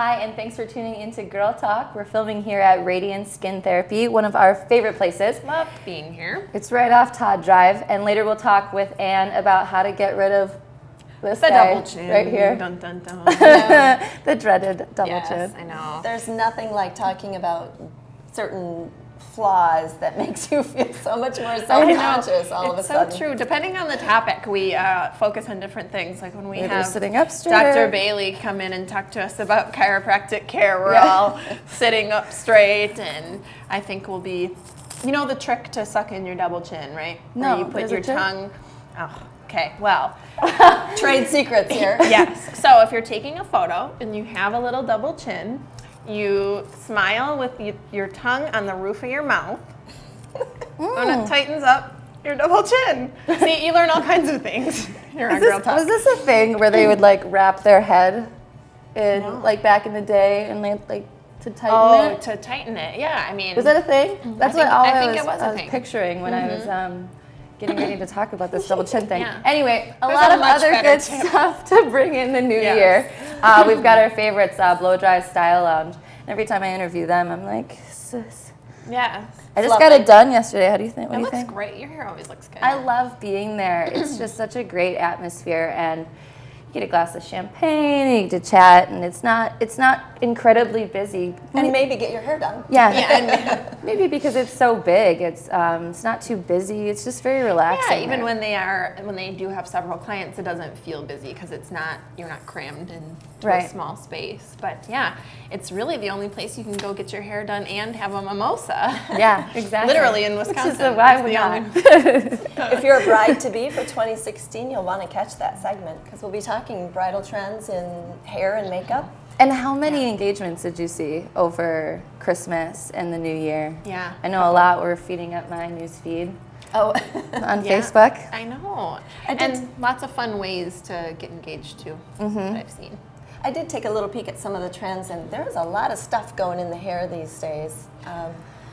Hi, and thanks for tuning into Girl Talk. We're filming here at Radiant Skin Therapy, one of our favorite places. Love being here. It's right off Todd Drive, and later we'll talk with Anne about how to get rid of this The guy double chin. right here. Dun, dun, dun. The dreaded double Yes, chin. I know. There's nothing like talking about certain flaws that makes you feel so much more self-conscious all of a sudden. It's so true. Depending on the topic, we focus on different things. Like when we Maybe have sitting up straighter. Dr. Bailey come in and talk to us about chiropractic care, we're all sitting up straight, and I think we'll be, you know, the trick to suck in your double chin, right? No, Where you put there's your a trick? tongue. Oh, okay. Well. Trade secrets here. Yes. So if you're taking a photo and you have a little double chin, you smile with your tongue on the roof of your mouth, and it tightens up your double chin. See, you learn all kinds of things. You're on Girl Talk. Was this a thing where they would like wrap their head in, like back in the day, and they like to tighten it? To tighten it. Yeah, I mean. Was that a thing? That's I think it was a was thing. picturing when I was getting ready to talk about this double chin thing. Yeah. Anyway, a There's lot a of much other better good tip. stuff to bring in the new year. We've got our favorites, Blow Dry Style Lounge. And every time I interview them, I'm like, sis. Yeah. I just got it done yesterday. How do you think? What do you It looks think? great. Your hair always looks good. I love being there. It's just such a great atmosphere, and you get a glass of champagne, and you get to chat, and it's not incredibly busy. And maybe get your hair done. Yeah, maybe because it's so big. It's not too busy. It's just very relaxing. Yeah, even there. when they do have several clients, it doesn't feel busy because you're not crammed into Right. a small space. But yeah, it's really the only place you can go get your hair done and have a mimosa. Yeah, exactly. Literally in Wisconsin. Which is why would not? If you're a bride-to-be for 2016, you'll want to catch that segment because we'll be talking bridal trends in hair and makeup. And how many engagements did you see over Christmas and the New Year? Yeah. I know a lot were feeding up my news feed Oh, on Yeah. Facebook. I know. I did- And lots of fun ways to get engaged too that I've seen. I did take a little peek at some of the trends, and there's a lot of stuff going in the hair these days.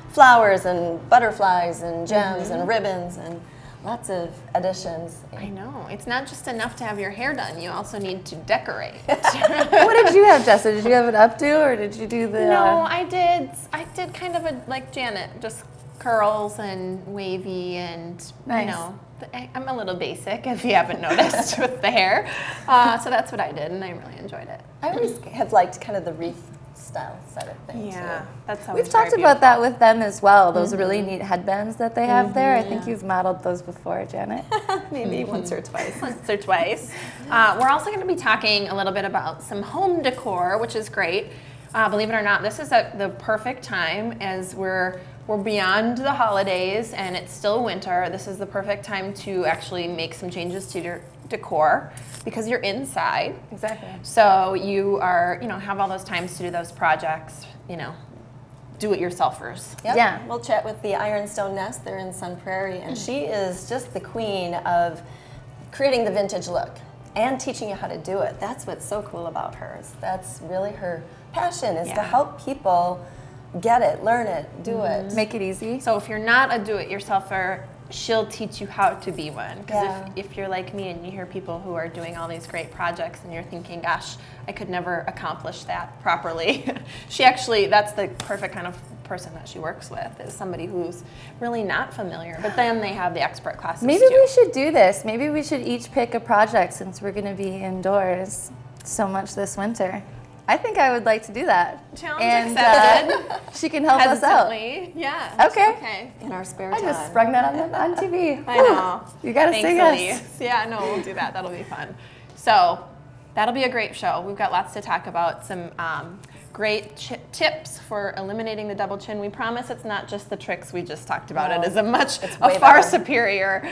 Flowers and butterflies and gems and ribbons and lots of additions. I know. It's not just enough to have your hair done. You also need to decorate. What did you have, Jessa? Did you have an updo, or did you do the? No, I did kind of like Janet, just curls and wavy and, Nice. you know, I'm a little basic if you haven't noticed with the hair. So that's what I did, and I really enjoyed it. I always have liked kind of the wreath style side of things. That's We've talked about that with them as well. Those really neat headbands that they have there. I think you've modeled those before, Janet. Maybe once or twice. Once or twice. We're also going to be talking a little bit about some home decor, which is great. Believe it or not, this is the perfect time as we're beyond the holidays and it's still winter. This is the perfect time to actually make some changes to your decor because you're inside. Exactly. So you are, have all those times to do those projects, do-it-yourselfers. Yep. Yeah. We'll chat with the Ironstone Nest. They're in Sun Prairie, and she is just the queen of creating the vintage look and teaching you how to do it. That's what's so cool about hers. That's really her passion, is to help people get it, learn it, do it. Make it easy. So if you're not a do-it-yourselfer, she'll teach you how to be one. Because Yeah. if you're like me and you hear people who are doing all these great projects and you're thinking, gosh, I could never accomplish that properly. That's the perfect kind of person that she works with, is somebody who's really not familiar. But then they have the expert classes Maybe too. we should do this. Maybe we should each pick a project since we're going to be indoors so much this winter. I think I would like to do that. Challenge and accepted. She can help us out. Hesitantly. Yeah. Okay. In our spare I time. just sprung that on TV. I know. You got to say Thankfully. yes. Yeah, no, we'll do that. That'll be fun. So that'll be a great show. We've got lots to talk about. Some great tips for eliminating the double chin. We promise it's not just the tricks we just talked about. No, it is a way far better. superior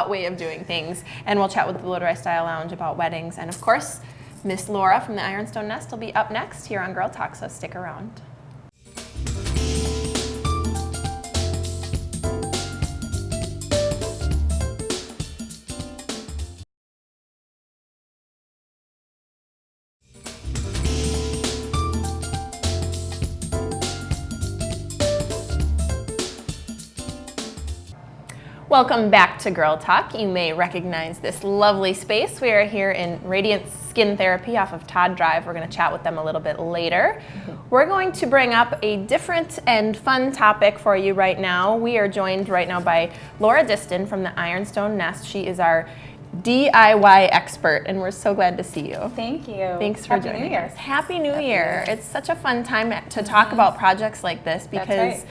way of doing things. And we'll chat with the Blow Dry Style Lounge about weddings. And of course, Miss Laura from the Ironstone Nest will be up next here on Girl Talk, so stick around. Welcome back to Girl Talk. You may recognize this lovely space. We are here in Radiant Skin Therapy off of Todd Drive. We're going to chat with them a little bit later. We're going to bring up a different and fun topic for you right now. We are joined right now by Laura Diston from the Ironstone Nest. She is our DIY expert, and we're so glad to see you. Thank you. Thanks for Happy joining New Year. us. Happy New Year. It's such a fun time to talk about projects like this because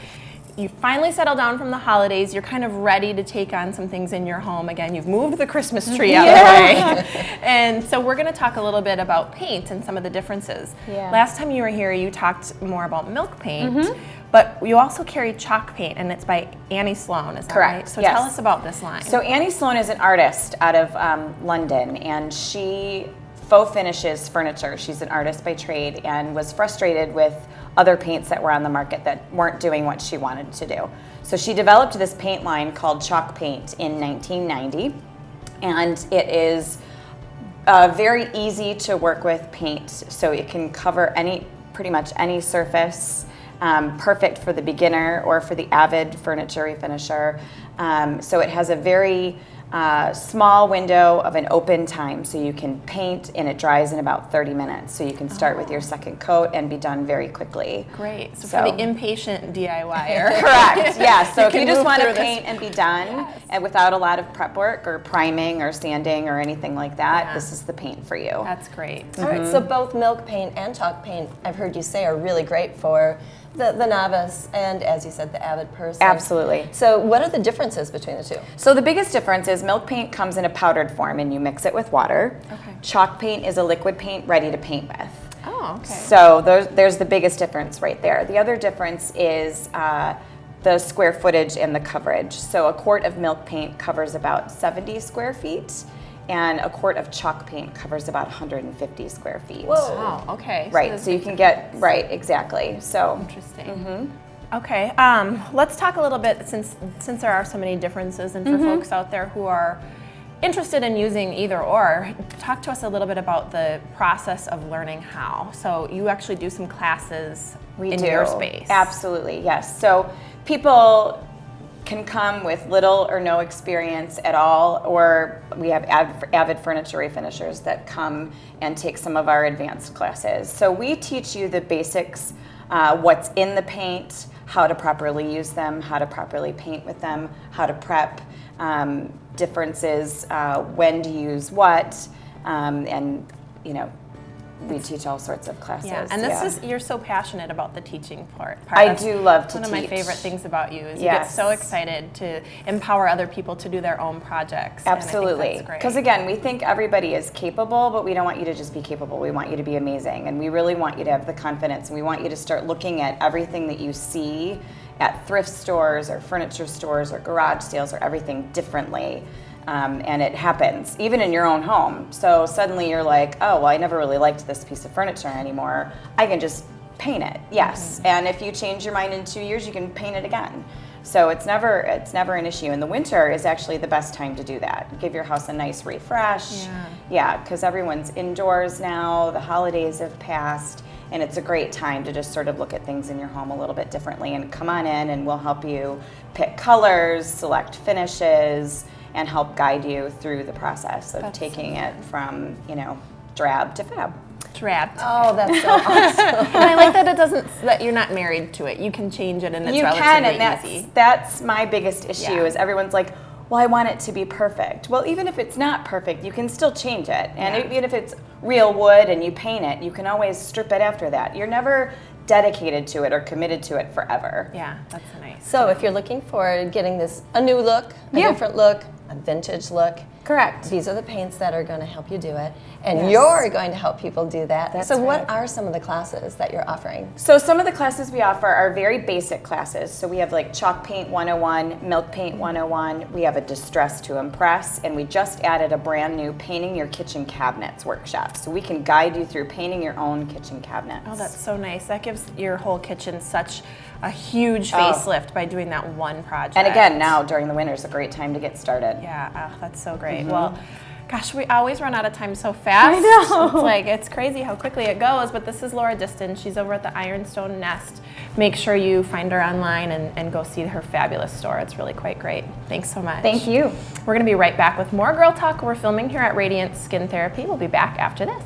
you finally settle down from the holidays. You're kind of ready to take on some things in your home again. You've moved the Christmas tree out of the way. And so we're going to talk a little bit about paint and some of the differences. Yeah. Last time you were here, you talked more about milk paint, but you also carry chalk paint, and it's by Annie Sloan, is that Correct, right? So yes. tell us about this line. So Annie Sloan is an artist out of London, and she faux finishes furniture. She's an artist by trade and was frustrated with other paints that were on the market that weren't doing what she wanted to do. So she developed this paint line called Chalk Paint in 1990, and it is very easy to work with paint. So it can cover pretty much any surface. Perfect for the beginner or for the avid furniture refinisher. So it has a very small window of an open time, so you can paint and it dries in about 30 minutes. So you can start with your second coat and be done very quickly. Great. So for the impatient DIYer. Correct. Yeah. So if you can just move want to through this. paint and be done and without a lot of prep work or priming or sanding or anything like that, this is the paint for you. That's great. All right, so both milk paint and chalk paint, I've heard you say, are really great for the novice and, as you said, the avid person. Absolutely. So what are the differences between the two? So the biggest difference is milk paint comes in a powdered form and you mix it with water. Okay. Chalk paint is a liquid paint ready to paint with. Oh, okay. So there's the biggest difference right there. The other difference is the square footage and the coverage. So a quart of milk paint covers about 70 square feet, and a quart of chalk paint covers about 150 square feet. Whoa. Wow, okay. Right, there's so you big can difference. get, right, exactly. So Interesting. Okay, let's talk a little bit, since there are so many differences, and for folks out there who are interested in using either or, talk to us a little bit about the process of learning how. So you actually do some classes in your space. Absolutely, yes. So people can come with little or no experience at all, or we have avid furniture refinishers that come and take some of our advanced classes. So we teach you the basics, what's in the paint, how to properly use them, how to properly paint with them, how to prep, differences, when to use what, and we teach all sorts of classes. Yeah, and this is, you're so passionate about the teaching part. I That's do love to one teach. of my favorite things about you is you get so excited to empower other people to do their own projects. Absolutely. Because again, we think everybody is capable, but we don't want you to just be capable. We want you to be amazing. And we really want you to have the confidence. And we want you to start looking at everything that you see at thrift stores or furniture stores or garage sales or everything differently. And it happens, even in your own home. So suddenly you're like, oh, well, I never really liked this piece of furniture anymore. I can just paint it, yes. And if you change your mind in 2 years, you can paint it again. So it's never an issue. And the winter is actually the best time to do that. Give your house a nice refresh. Yeah, because everyone's indoors now, the holidays have passed, and it's a great time to just sort of look at things in your home a little bit differently. And come on in and we'll help you pick colors, select finishes, and help guide you through the process of taking it from, drab to fab. Drab. Oh, that's so awesome. And I like that you're not married to it. You can change it, and it's relatively easy. That's my biggest issue. Yeah. Is everyone's like, well, I want it to be perfect. Well, even if it's not perfect, you can still change it. And even if it's real wood and you paint it, you can always strip it after that. You're never dedicated to it or committed to it forever. Yeah, that's nice. So if you're looking for getting a new look, a different look, a vintage look, correct. These are the paints that are going to help you do it, and you're going to help people do that. That's so what right. are some of the classes that you're offering? So some of the classes we offer are very basic classes. So we have like Chalk Paint 101, Milk Paint 101, we have a Distress to Impress, and we just added a brand new Painting Your Kitchen Cabinets workshop. So we can guide you through painting your own kitchen cabinets. Oh, that's so nice. That gives your whole kitchen such a huge facelift by doing that one project. And again, now during the winter is a great time to get started. Yeah, that's so great. Well, Gosh, we always run out of time so fast. I know. It's like, it's crazy how quickly it goes, but this is Laura Diston. She's over at the Ironstone Nest. Make sure you find her online and go see her fabulous store. It's really quite great. Thanks so much. Thank you. We're gonna be right back with more Girl Talk. We're filming here at Radiant Skin Therapy. We'll be back after this.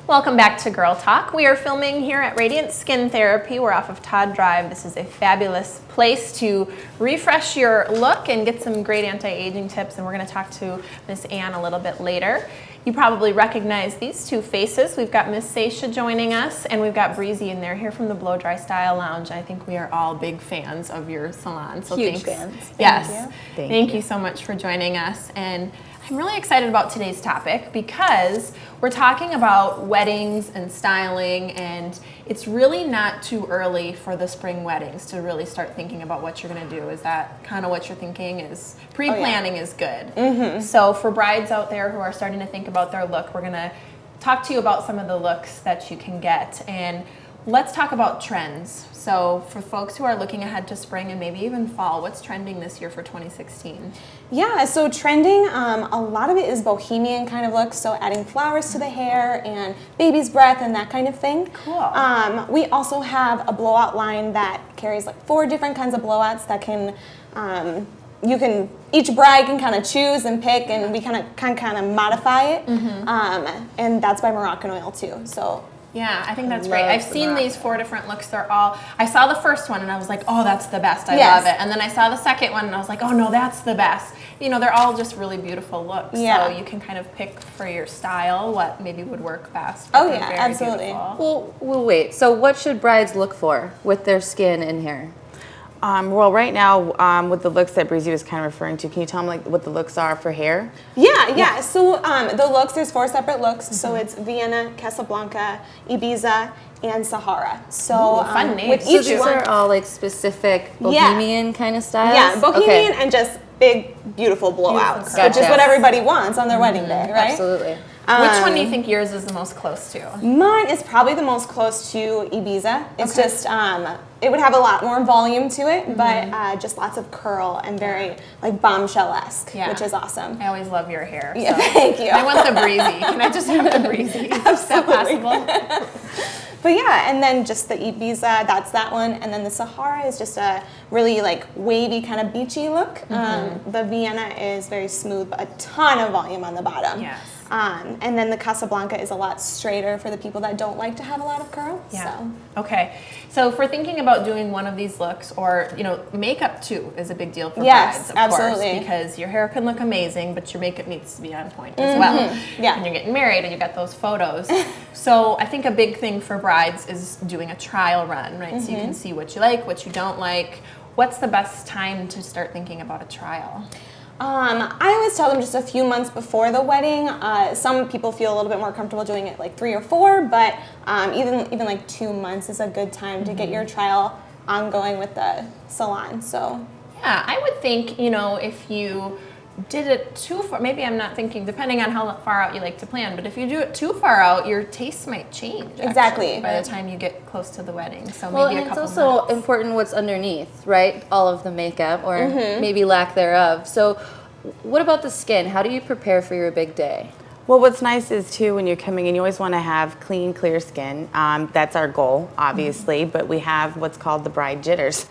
Welcome back to Girl Talk. We are filming here at Radiant Skin Therapy. We're off of Todd Drive. This is a fabulous place to refresh your look and get some great anti-aging tips, and we're going to talk to Miss Ann a little bit later. You probably recognize these two faces. We've got Miss Seisha joining us, and we've got Breezy in there here from the Blow Dry Style Lounge. I think we are all big fans of your salon. So Huge thanks. fans. Yes. Thank you so much for joining us. And I'm really excited about today's topic because we're talking about weddings and styling, and it's really not too early for the spring weddings to really start thinking about what you're going to do. Is that kind of what you're thinking? Is pre-planning is good. So for brides out there who are starting to think about their look, we're going to talk to you about some of the looks that you can get, and let's talk about trends. So for folks who are looking ahead to spring and maybe even fall, what's trending this year for 2016? Yeah, so trending, a lot of it is bohemian kind of looks, so adding flowers to the hair and baby's breath and that kind of thing. Cool. We also have a blowout line that carries like 4 different kinds of blowouts that can, each bride can kind of choose and pick, and we kind of modify it. And that's by Moroccan Oil too. So. Yeah, I think that's great. I've the seen Moroccan. these 4 different looks. They're all, I saw the first one and I was like, oh, that's the best. I Yes. love it. And then I saw the second one and I was like, oh, no, that's the best. You know, they're all just really beautiful looks. Yeah. So you can kind of pick for your style what maybe would work best. Oh, They're yeah, very absolutely. beautiful. Well, wait. So what should brides look for with their skin and hair? Well, right now, with the looks that Breezy was kind of referring to, can you tell them like what the looks are for hair? Yeah. So the looks, there's 4 separate looks. So it's Vienna, Casablanca, Ibiza, and Sahara. So fun names. with So each These one, are all like specific bohemian kind of styles? yeah, bohemian Okay. and just big, beautiful blowouts, curls. which is what Gotcha. everybody wants on their wedding day, right? Absolutely. Which one do you think yours is the most close to? Mine is probably the most close to Ibiza. It's just, it would have a lot more volume to it, but just lots of curl and very like bombshell-esque, Yeah. which is awesome. I always love your hair. Yeah, so. thank you. I want the breezy. Can I just have the breezy? Is that possible? But yeah, and then just the Ibiza, that's that one. And then the Sahara is just a really like wavy kind of beachy look. The Vienna is very smooth, but a ton of volume on the bottom. Yes. And then the Casablanca is a lot straighter for the people that don't like to have a lot of curl. Yeah. So. Okay. So if we're thinking about doing one of these looks, or makeup too is a big deal for Yes, brides, of absolutely. course, because your hair can look amazing, but your makeup needs to be on point as well. Yeah. And you're getting married, and you got those photos. So I think a big thing for brides is doing a trial run, right? So you can see what you like, what you don't like. What's the best time to start thinking about a trial? I always tell them just a few months before the wedding. Some people feel a little bit more comfortable doing it like 3 or 4, but even like 2 months is a good time to get your trial ongoing with the salon. So Yeah, I would think, if you did it too far, maybe I'm not thinking, depending on how far out you like to plan, but if you do it too far out, your tastes might change. actually, Exactly. by the time you get close to the wedding. So Well, maybe and a it's couple also months. important what's underneath, right? All of the makeup or maybe lack thereof. So what about the skin? How do you prepare for your big day? Well, what's nice is too, when you're coming in, you always want to have clean, clear skin. That's our goal, obviously, but we have what's called the bride jitters.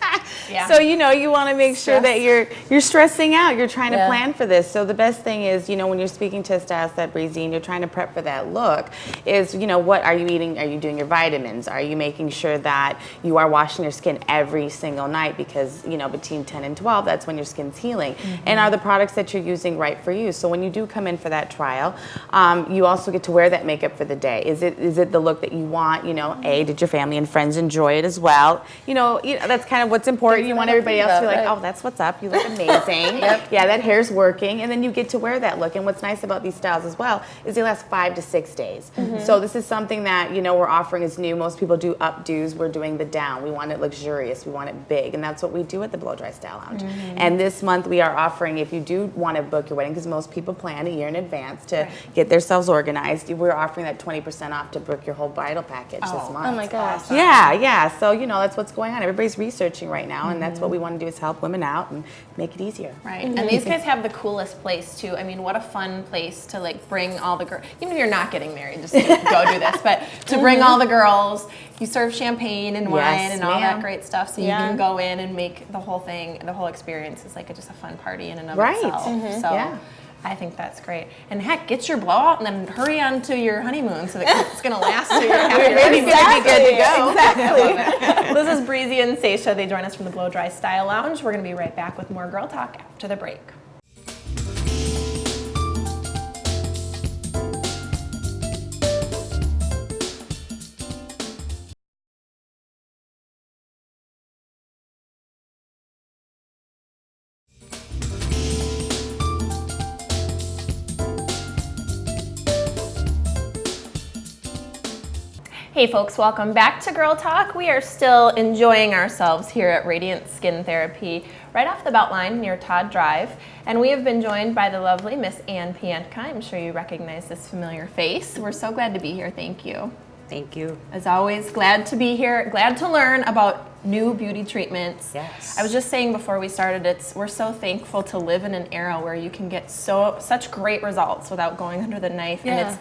Yeah. So, you want to make sure that you're stressing out. You're trying to Yeah. plan for this. So the best thing is, when you're speaking to a stylist that Breezy and you're trying to prep for that look is, what are you eating? Are you doing your vitamins? Are you making sure that you are washing your skin every single night? Because, between 10 and 12, that's when your skin's healing. And are the products that you're using right for you? So when you do come in for that trial, You also get to wear that makeup for the day. Is it the look that you want? You know, did your family and friends enjoy it as well? You know, that's kind of what's important. You want everybody else to be like, oh, that's what's up. You look amazing. Yeah, that hair's working. And then you get to wear that look. And what's nice about these styles as well is they last 5 to 6 days. So this is something that, you know, we're offering as new. Most people do updos. We're doing the down. We want it luxurious. We want it big. And that's what we do at the Blow Dry Style Lounge. And this month we are offering, if you do want to book your wedding, because most people plan a year in advance to get themselves organized, we're offering that 20% off to book your whole bridal package this month. Oh my gosh. Yeah. So, you know, that's what's going on. Everybody's researching right now, and that's what we want to do is help women out and make it easier. Right. And these guys have the coolest place too. I mean, what a fun place to like bring all the girls, even if you're not getting married, just go do this, but to bring all the girls, you serve champagne and wine and all that great stuff, so you can go in and make the whole thing, the whole experience is like just a fun party in and of itself. So I think that's great. And heck, get your blowout and then hurry on to your honeymoon so that it's going to last till you're after your honeymoon. Be good to go. Exactly. This is Breezy and Seisha. They join us from the Blow Dry Style Lounge. We're going to be right back with more Girl Talk after the break. Hey folks, welcome back to Girl Talk. We are still enjoying ourselves here at Radiant Skin Therapy, right off the Beltline near Todd Drive. And we have been joined by the lovely Miss Ann Pientka. I'm sure you recognize this familiar face. We're so glad to be here. Thank you. Thank you. As always, glad to be here, glad to learn about new beauty treatments. Yes. I was just saying before we started, we're so thankful to live in an era where you can get such great results without going under the knife. Yeah. And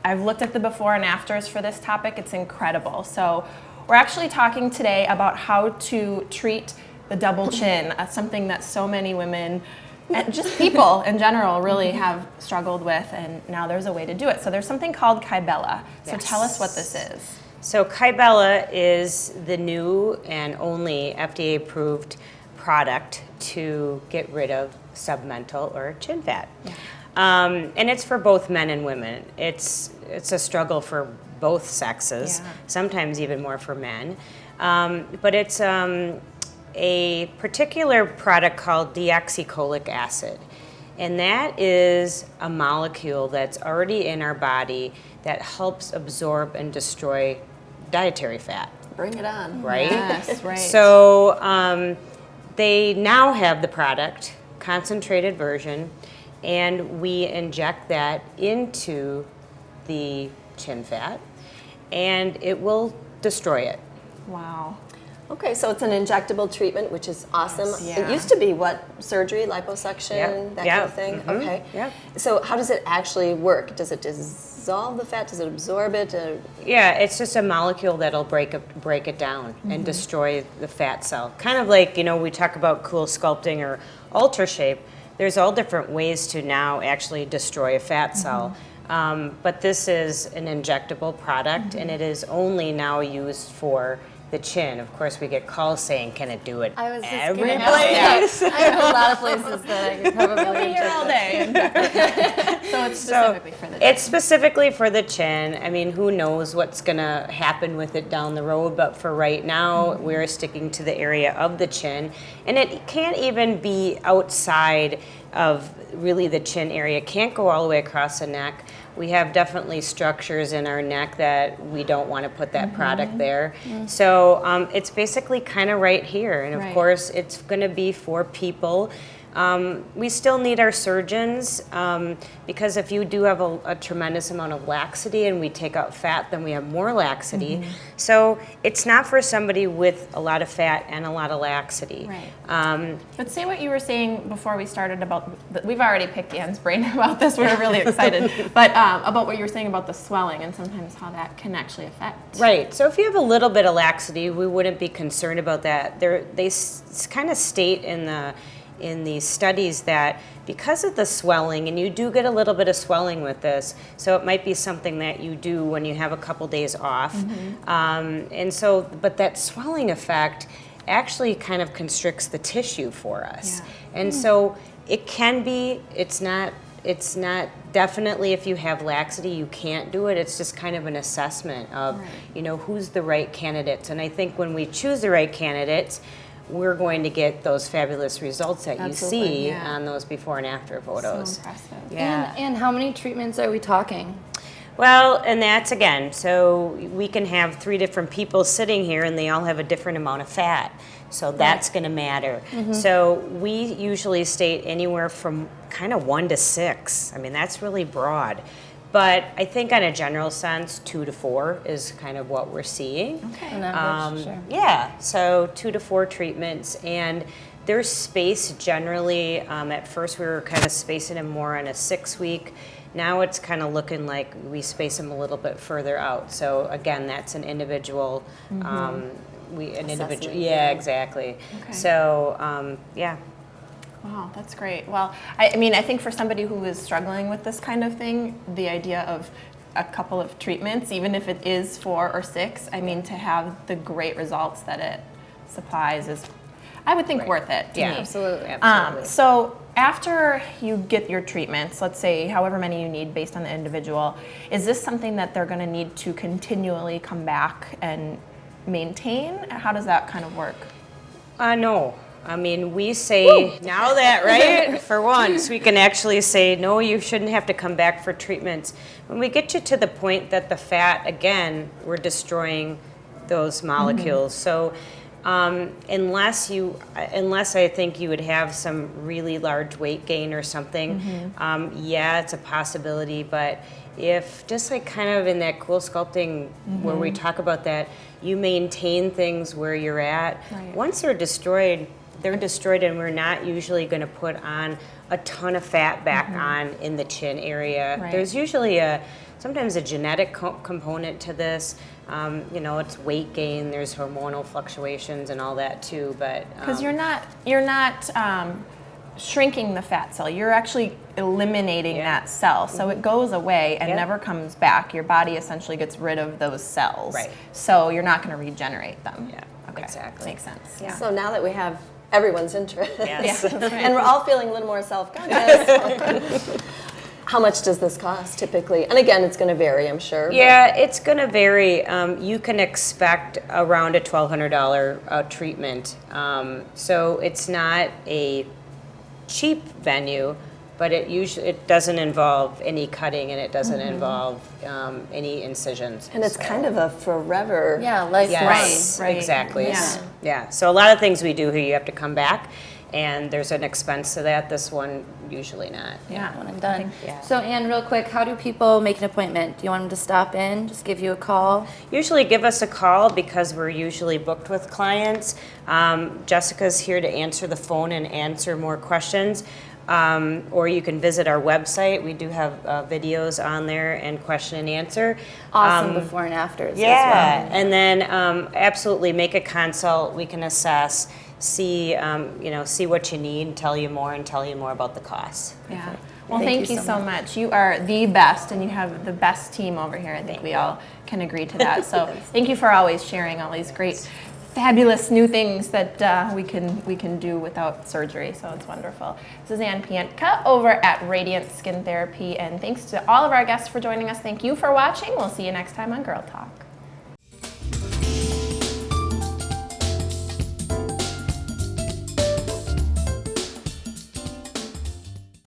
I've looked at the before and afters for this topic. It's incredible. So we're actually talking today about how to treat the double chin, something that so many women and just people in general really have struggled with, and now there's a way to do it. So there's something called Kybella. So tell us what this is. So Kybella is the new and only FDA-approved product to get rid of submental or chin fat. And it's for both men and women. It's a struggle for both sexes, sometimes even more for men. But it's a particular product called deoxycholic acid. And that is a molecule that's already in our body that helps absorb and destroy dietary fat. Bring it on. Right? Yes, right. So they now have the product, concentrated version, and we inject that into the chin fat, and it will destroy it. Wow. Okay, so it's an injectable treatment, which is awesome. Yes, yeah. It used to be what? Surgery, liposuction, that kind of thing? Okay. Yep. So how does it actually work? Does it dissolve the fat? Does it absorb it? Yeah, it's just a molecule that'll break it down and destroy the fat cell. Kind of like, you know, we talk about cool sculpting or ultra shape. There's all different ways to now actually destroy a fat cell. But this is an injectable product, and it is only now used for the chin. Of course, we get calls saying, can it do it I was just every gonna place? ask that. I have a lot of places that I could probably We'll be here all day. So it's specifically for the chin. It's specifically for the chin. I mean, who knows what's going to happen with it down the road, but for right now, we're sticking to the area of the chin. And it can't even be outside of really the chin area. It can't go all the way across the neck. We have definitely structures in our neck that we don't want to put that product there. So it's basically kind of right here. And of course, it's going to be for people. We still need our surgeons because if you do have a tremendous amount of laxity and we take out fat, then we have more laxity. So it's not for somebody with a lot of fat and a lot of laxity. Right. But say what you were saying before we started about, we've already picked Ann's brain about this, we're really excited, but about what you were saying about the swelling and sometimes how that can actually affect. Right, so if you have a little bit of laxity, we wouldn't be concerned about that. They kind of state in the studies that because of the swelling, and you do get a little bit of swelling with this, so it might be something that you do when you have a couple days off. And so, but that swelling effect actually kind of constricts the tissue for us. And so it can be, it's not it's not definitely if you have laxity you can't do it. It's just kind of an assessment of who's the right candidates. And I think when we choose the right candidates, we're going to get those fabulous results that you see on those before and after photos. So impressive. Yeah. And how many treatments are we talking? Well, and that's again, so we can have 3 different people sitting here and they all have a different amount of fat. So that's going to matter. So we usually state anywhere from kind of 1 to 6. I mean, that's really broad. But I think on a general sense, 2 to 4 is kind of what we're seeing. Okay. On average, sure. Yeah, so 2 to 4 treatments. And there's space generally. At first we were kind of spacing them more on a 6-week. Now it's kind of looking like we space them a little bit further out. So again, that's an individual. Yeah, exactly. Okay. So yeah. Wow, that's great. Well, I mean, I think for somebody who is struggling with this kind of thing, the idea of a couple of treatments, even if it is 4 or 6, I mean, to have the great results that it supplies is, I would think, worth it to me. Absolutely. So after you get your treatments, let's say however many you need based on the individual, is this something that they're going to need to continually come back and maintain? How does that kind of work? No. I mean, we say now that, right? For once, we can actually say, no, you shouldn't have to come back for treatments. When we get you to the point that the fat, again, we're destroying those molecules. So unless I think you would have some really large weight gain or something, yeah, it's a possibility. But if just like kind of in that cool sculpting where we talk about that, you maintain things where you're at. Right. Once they're destroyed, and we're not usually going to put on a ton of fat back on in the chin area. Right. There's usually sometimes a genetic component to this. It's weight gain. There's hormonal fluctuations and all that too. But Because you're not shrinking the fat cell. You're actually eliminating that cell, so it goes away and never comes back. Your body essentially gets rid of those cells. Right. So you're not going to regenerate them. Yeah. Okay. Exactly. Makes sense. Yeah. So now that we have everyone's interest, Yes. and we're all feeling a little more self-conscious, how much does this cost typically? And again, it's going to vary, I'm sure. but- Yeah, it's going to vary. You can expect around a $1,200 treatment. So it's not a cheap venue, but it doesn't involve any cutting and it doesn't involve any incisions. And it's kind of a forever. Yeah, lifelong. Yes, Right. exactly. Yeah. Yeah. So a lot of things we do here, you have to come back, and there's an expense to that. This one, usually not. Yeah. When I'm done. Yeah. So, Anne, real quick, how do people make an appointment? Do you want them to stop in, just give you a call? Usually give us a call because we're usually booked with clients. Jessica's here to answer the phone and answer more questions. Or you can visit our website. We do have videos on there and question and answer. Awesome before and afters Yeah, as well. and then absolutely make a consult. We can assess, see what you need, tell you more about the costs. Yeah. Well, thank you so much. You are the best, and you have the best team over here. I think we all can agree to that. So thank you for always sharing all these great, fabulous new things that we can do without surgery. So it's wonderful. This is Anne Pientka over at Radiant Skin Therapy, and thanks to all of our guests for joining us. Thank you for watching. We'll see you next time on Girl Talk.